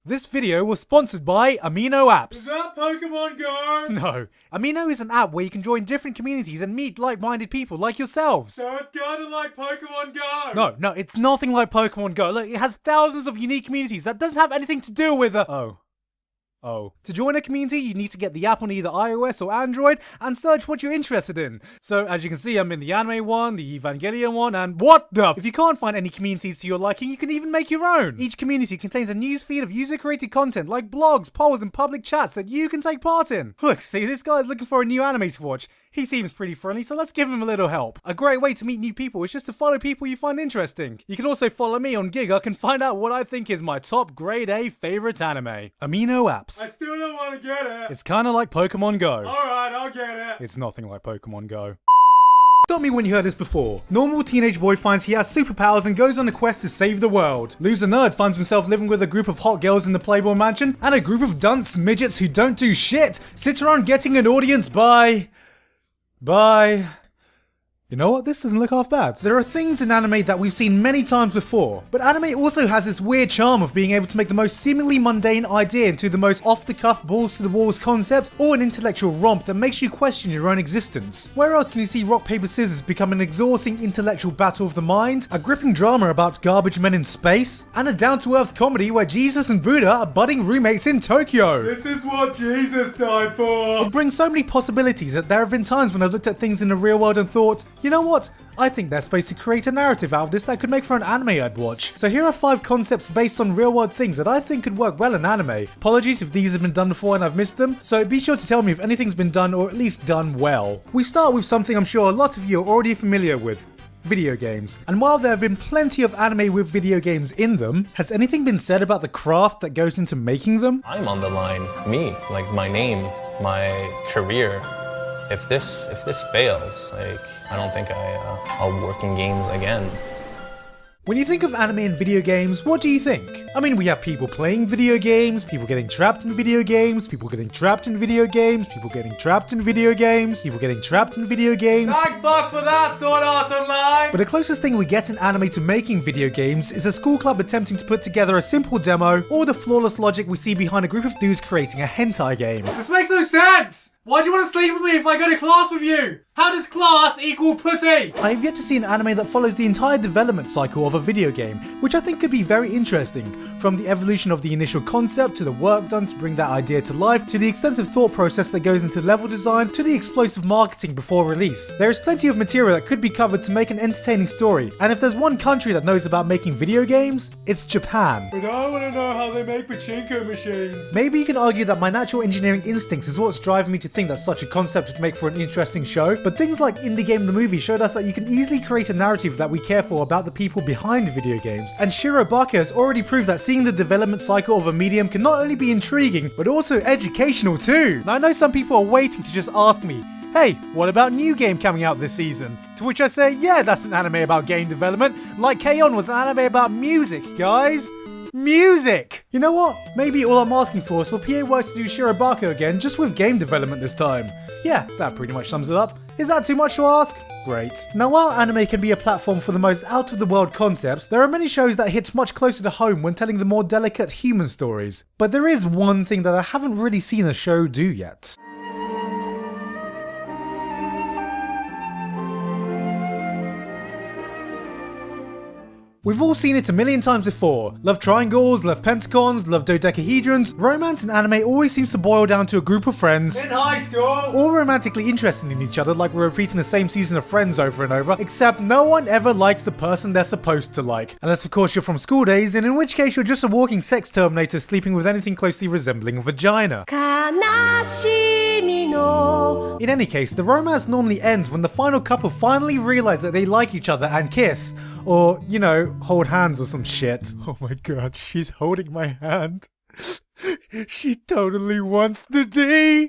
This video was sponsored by Amino Apps. Is that Pokemon Go? No. Amino is an app where you can join different communities and meet like-minded people like yourselves. So it's kinda like Pokemon Go. No, it's nothing like Pokemon Go. Look, it has thousands of unique communities. That doesn't have anything to do with To join a community, you need to get the app on either iOS or Android and search what you're interested in. So, as you can see, I'm in the anime one, the Evangelion one, and what the? If you can't find any communities to your liking, you can even make your own. Each community contains a newsfeed of user-created content like blogs, polls, and public chats that you can take part in. Look, see, this guy's looking for a new anime to watch. He seems pretty friendly, so let's give him a little help. A great way to meet new people is just to follow people you find interesting. You can also follow me on Giga and find out what I think is my top grade A favorite anime. Amino Apps. I still don't want to get it. It's kinda like Pokemon Go. Alright, I'll get it. It's nothing like Pokemon Go. Got me when you heard this before. Normal teenage boy finds he has superpowers and goes on a quest to save the world. Loser nerd finds himself living with a group of hot girls in the Playboy Mansion, and a group of dunce midgets who don't do shit sit around getting an audience by... You know what? This doesn't look half bad. There are things in anime that we've seen many times before, but anime also has this weird charm of being able to make the most seemingly mundane idea into the most off-the-cuff, balls-to-the-walls concept, or an intellectual romp that makes you question your own existence. Where else can you see rock, paper, scissors become an exhausting intellectual battle of the mind, a gripping drama about garbage men in space, and a down-to-earth comedy where Jesus and Buddha are budding roommates in Tokyo? This is what Jesus died for. It brings so many possibilities that there have been times when I've looked at things in the real world and thought, you know what? I think there's space to create a narrative out of this that could make for an anime I'd watch. So here are 5 concepts based on real world things that I think could work well in anime. Apologies if these have been done before and I've missed them, so be sure to tell me if anything's been done or at least done well. We start with something I'm sure a lot of you are already familiar with. Video games. And while there have been plenty of anime with video games in them, has anything been said about the craft that goes into making them? I'm on the line. Me. Like my name, my career. If this fails, like, I don't think I'll work in games again. When you think of anime and video games, what do you think? I mean, we have people playing video games, people getting trapped in video games, people getting trapped in video games, people getting trapped in video games, people getting trapped in video games. Thank fuck for that, Sword Art Online! But the closest thing we get in anime to making video games is a school club attempting to put together a simple demo, or the flawless logic we see behind a group of dudes creating a hentai game. This makes no sense! Why do you want to sleep with me if I go to class with you? How does class equal pussy? I have yet to see an anime that follows the entire development cycle of a video game, which I think could be very interesting, from the evolution of the initial concept, to the work done to bring that idea to life, to the extensive thought process that goes into level design, to the explosive marketing before release. There is plenty of material that could be covered to make an entertaining story, and if there's one country that knows about making video games, it's Japan. But I want to know how they make pachinko machines. Maybe you can argue that my natural engineering instincts is what's driving me to think that such a concept would make for an interesting show, but things like Indie Game the Movie showed us that you can easily create a narrative that we care for about the people behind video games, and Shirobaka has already proved that seeing the development cycle of a medium can not only be intriguing, but also educational too. Now I know some people are waiting to just ask me, hey, what about new game coming out this season? To which I say, yeah, that's an anime about game development, like K-On! Was an anime about music, guys. Music! You know what? Maybe all I'm asking for is for PA Works to do Shirobaka again, just with game development this time. Yeah, that pretty much sums it up. Is that too much to ask? Great. Now while anime can be a platform for the most out-of-the-world concepts, there are many shows that hit much closer to home when telling the more delicate human stories. But there is one thing that I haven't really seen a show do yet. We've all seen it a million times before. Love triangles, love pentagons, love dodecahedrons. Romance in anime always seems to boil down to a group of friends In high school! all romantically interested in each other, like we're repeating the same season of Friends over and over, except no one ever likes the person they're supposed to like. Unless of course you're from school days, and in which case you're just a walking sex terminator sleeping with anything closely resembling a vagina. In any case, the romance normally ends when the final couple finally realize that they like each other and kiss. Or, you know, hold hands or some shit. Oh my god, she's holding my hand. She totally wants the D.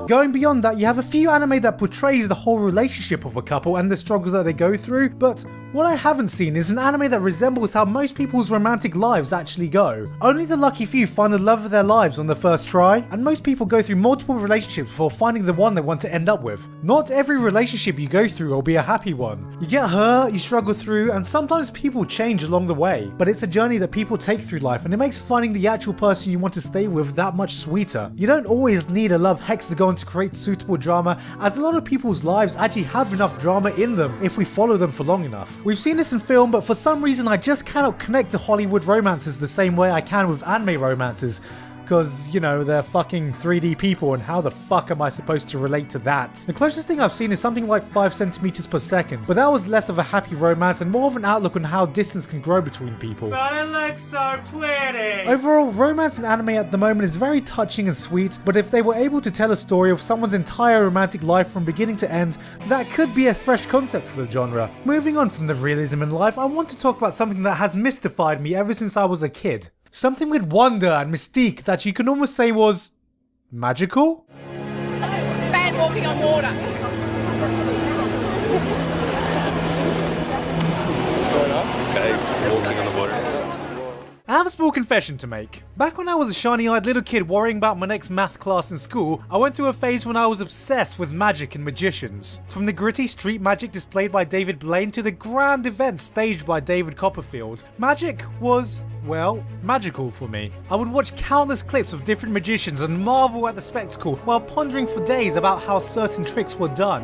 Going beyond that, you have a few anime that portrays the whole relationship of a couple and the struggles that they go through, but what I haven't seen is an anime that resembles how most people's romantic lives actually go. Only the lucky few find the love of their lives on the first try, and most people go through multiple relationships before finding the one they want to end up with. Not every relationship you go through will be a happy one. You get hurt, you struggle through, and sometimes people change along the way, but it's a journey that people take through life, and it makes finding the actual person you want to stay with that much sweeter. You don't always need a love hexagon to create suitable drama, as a lot of people's lives actually have enough drama in them if we follow them for long enough. We've seen this in film, but for some reason I just cannot connect to Hollywood romances the same way I can with anime romances. Because, you know, they're fucking 3D people, and how the fuck am I supposed to relate to that? The closest thing I've seen is something like 5 centimeters per second, but that was less of a happy romance and more of an outlook on how distance can grow between people. But it looks so pretty! Overall, romance in anime at the moment is very touching and sweet, but if they were able to tell a story of someone's entire romantic life from beginning to end, that could be a fresh concept for the genre. Moving on from the realism in life, I want to talk about something that has mystified me ever since I was a kid. Something with wonder and mystique that you can almost say was magical? It's bad walking on water. What's going on? Okay, walking on the water. I have a small confession to make. Back when I was a shiny-eyed little kid worrying about my next math class in school, I went through a phase when I was obsessed with magic and magicians. From the gritty street magic displayed by David Blaine to the grand events staged by David Copperfield, magic was, well, magical for me. I would watch countless clips of different magicians and marvel at the spectacle while pondering for days about how certain tricks were done.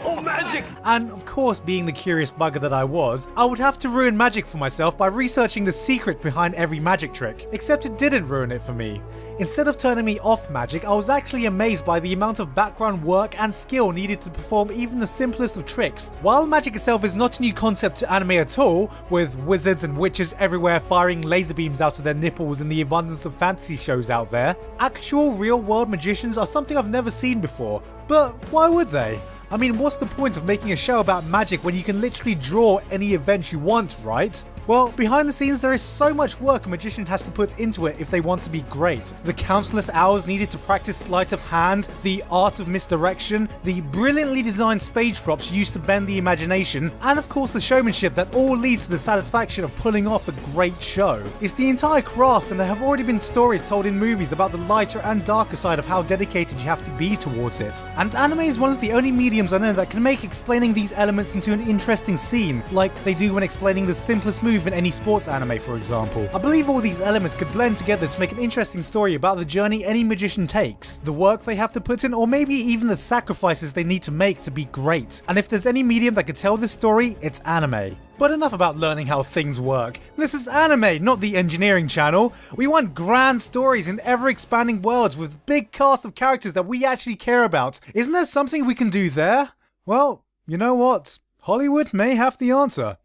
Oh, magic! And of course, being the curious bugger that I was, I would have to ruin magic for myself by researching the secret behind every magic trick. Except it didn't ruin it for me. Instead of turning me off magic, I was actually amazed by the amount of background work and skill needed to perform even the simplest of tricks. While magic itself is not a new concept to anime at all, with wizards and witches everywhere firing laser beams out of their nipples in the abundance of fantasy shows out there, actual real-world magicians are something I've never seen before. But why would they? I mean, what's the point of making a show about magic when you can literally draw any event you want, right? Well, behind the scenes there is so much work a magician has to put into it if they want to be great. The countless hours needed to practice sleight of hand, the art of misdirection, the brilliantly designed stage props used to bend the imagination, and of course the showmanship that all leads to the satisfaction of pulling off a great show. It's the entire craft, and there have already been stories told in movies about the lighter and darker side of how dedicated you have to be towards it. And anime is one of the only mediums I know that can make explaining these elements into an interesting scene, like they do when explaining the simplest move in any sports anime, for example. I believe all these elements could blend together to make an interesting story about the journey any magician takes, the work they have to put in, or maybe even the sacrifices they need to make to be great. And if there's any medium that could tell this story, it's anime. But enough about learning how things work. This is anime, not the engineering channel. We want grand stories in ever-expanding worlds with big casts of characters that we actually care about. Isn't there something we can do there? Well, you know what? Hollywood may have the answer.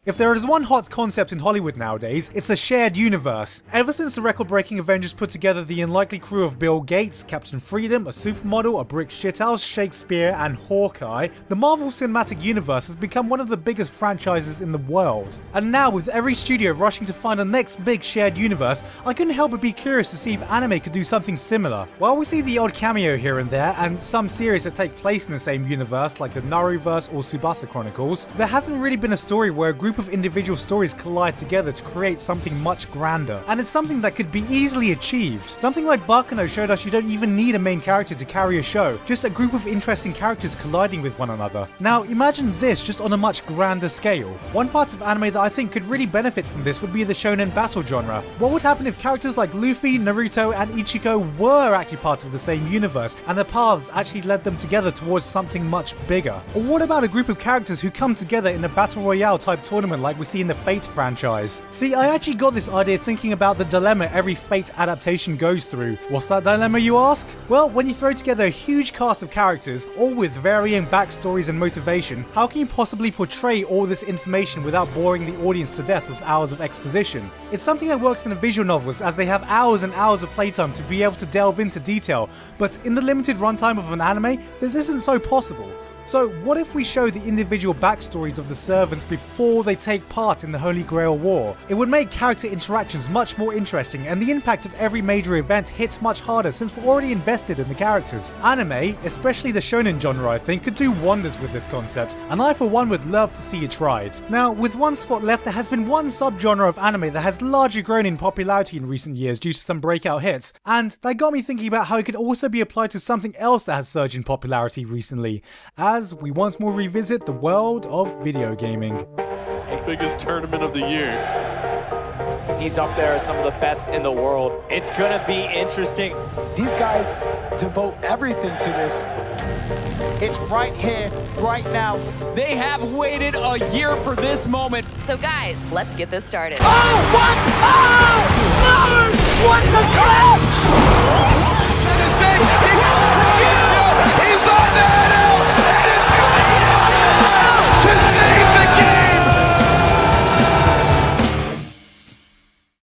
If there is one hot concept in Hollywood nowadays, it's a shared universe. Ever since the record-breaking Avengers put together the unlikely crew of Bill Gates, Captain Freedom, a supermodel, a brick shithouse, Shakespeare, and Hawkeye, the Marvel Cinematic Universe has become one of the biggest franchises in the world. And now, with every studio rushing to find the next big shared universe, I couldn't help but be curious to see if anime could do something similar. While we see the odd cameo here and there, and some series that take place in the same universe, like the Naruverse or Tsubasa Chronicles, there hasn't really been a story where a group of individual stories collide together to create something much grander. And it's something that could be easily achieved. Something like Baccano showed us you don't even need a main character to carry a show, just a group of interesting characters colliding with one another. Now imagine this just on a much grander scale. One part of anime that I think could really benefit from this would be the shonen battle genre. What would happen if characters like Luffy, Naruto, and Ichigo were actually part of the same universe, and their paths actually led them together towards something much bigger? Or what about a group of characters who come together in a battle royale type tournament tournament like we see in the Fate franchise. See, I actually got this idea thinking about the dilemma every Fate adaptation goes through. What's that dilemma, you ask? Well, when you throw together a huge cast of characters, all with varying backstories and motivation, how can you possibly portray all this information without boring the audience to death with hours of exposition? It's something that works in the visual novels, as they have hours and hours of playtime to be able to delve into detail, but in the limited runtime of an anime, this isn't so possible. So what if we show the individual backstories of the servants before they take part in the Holy Grail War? It would make character interactions much more interesting, and the impact of every major event hit much harder since we're already invested in the characters. Anime, especially the shonen genre, I think, could do wonders with this concept, and I for one would love to see it tried. Now, with one spot left, there has been one subgenre of anime that has largely grown in popularity in recent years due to some breakout hits, and that got me thinking about how it could also be applied to something else that has surged in popularity recently, as we once more revisit the world of video gaming. The biggest tournament of the year. He's up there as some of the best in the world. It's gonna be interesting. These guys devote everything to this. It's right here, right now. They have waited a year for this moment. So guys, let's get this started. Oh, what? Oh, no! What the crap? He's on there now! And it's going to save the game!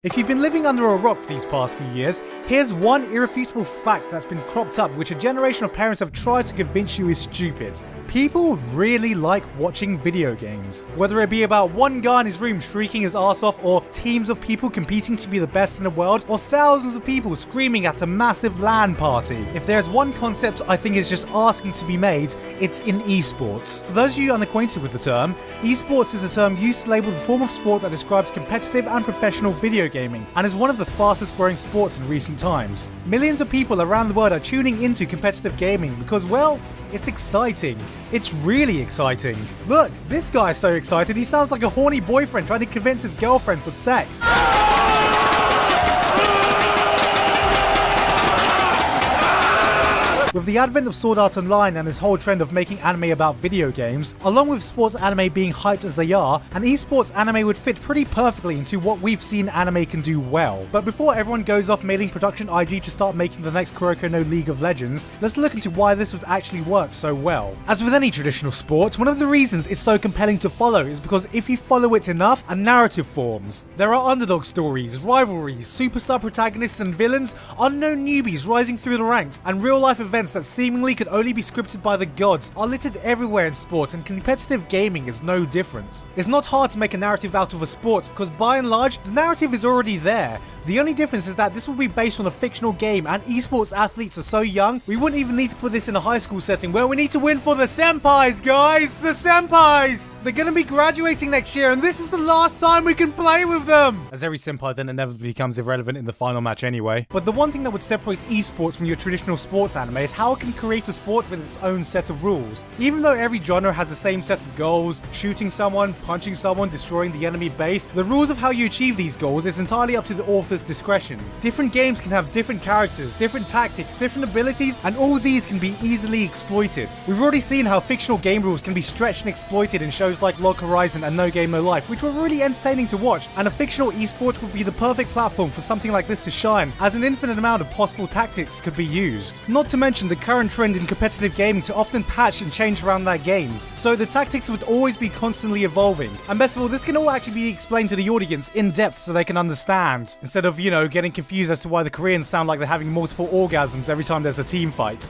If you've been living under a rock these past few years, here's one irrefutable fact that's been cropped up which a generation of parents have tried to convince you is stupid. People really like watching video games. Whether it be about one guy in his room shrieking his ass off, or teams of people competing to be the best in the world, or thousands of people screaming at a massive LAN party. If there's one concept I think is just asking to be made, it's in esports. For those of you unacquainted with the term, esports is a term used to label the form of sport that describes competitive and professional video gaming, and is one of the fastest growing sports in recent times. Millions of people around the world are tuning into competitive gaming because, well, it's exciting. It's really exciting. Look, this guy's so excited he sounds like a horny boyfriend trying to convince his girlfriend for sex. With the advent of Sword Art Online and this whole trend of making anime about video games, along with sports anime being hyped as they are, an esports anime would fit pretty perfectly into what we've seen anime can do well. But before everyone goes off mailing production IG to start making the next Kuroko no League of Legends, let's look into why this would actually work so well. As with any traditional sport, one of the reasons it's so compelling to follow is because if you follow it enough, a narrative forms. There are underdog stories, rivalries, superstar protagonists and villains, unknown newbies rising through the ranks, and real-life events that seemingly could only be scripted by the gods are littered everywhere in sport, and competitive gaming is no different. It's not hard to make a narrative out of a sport because by and large, the narrative is already there. The only difference is that this will be based on a fictional game, and esports athletes are so young, we wouldn't even need to put this in a high school setting where we need to win for the senpais, guys! The senpais! They're gonna be graduating next year, and this is the last time we can play with them! As every senpai then inevitably becomes irrelevant in the final match anyway. But the one thing that would separate esports from your traditional sports anime is how it can create a sport with its own set of rules. Even though every genre has the same set of goals, shooting someone, punching someone, destroying the enemy base, the rules of how you achieve these goals is entirely up to the author's discretion. Different games can have different characters, different tactics, different abilities, and all these can be easily exploited. We've already seen how fictional game rules can be stretched and exploited in shows like Log Horizon and No Game No Life, which were really entertaining to watch, and a fictional esport would be the perfect platform for something like this to shine, as an infinite amount of possible tactics could be used. Not to mention the current trend in competitive gaming to often patch and change around their games, so the tactics would always be constantly evolving. And best of all, this can all actually be explained to the audience in depth so they can understand, instead of, you know, getting confused as to why the Koreans sound like they're having multiple orgasms every time there's a team fight.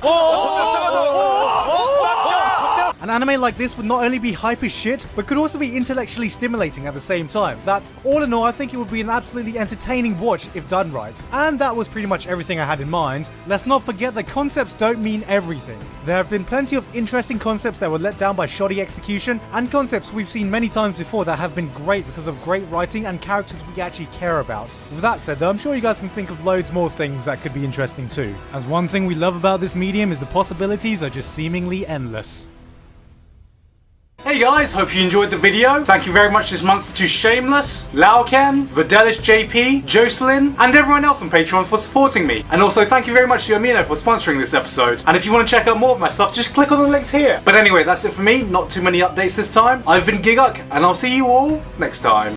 An anime like this would not only be hype as shit, but could also be intellectually stimulating at the same time. That, all in all, I think it would be an absolutely entertaining watch if done right. And that was pretty much everything I had in mind. Let's not forget that concepts don't mean everything. There have been plenty of interesting concepts that were let down by shoddy execution, and concepts we've seen many times before that have been great because of great writing and characters we actually care about. With that said though, I'm sure you guys can think of loads more things that could be interesting too. As one thing we love about this medium is the possibilities are just seemingly endless. Hey Hey guys, hope you enjoyed the video. Thank you very much this month to Shameless, Lauken, Videlish JP, Jocelyn, and everyone else on Patreon for supporting me. And also thank you very much to Yamino for sponsoring this episode. And if you want to check out more of my stuff, just click on the links here. But anyway, that's it for me. Not too many updates this time. I've been Giguk, and I'll see you all next time.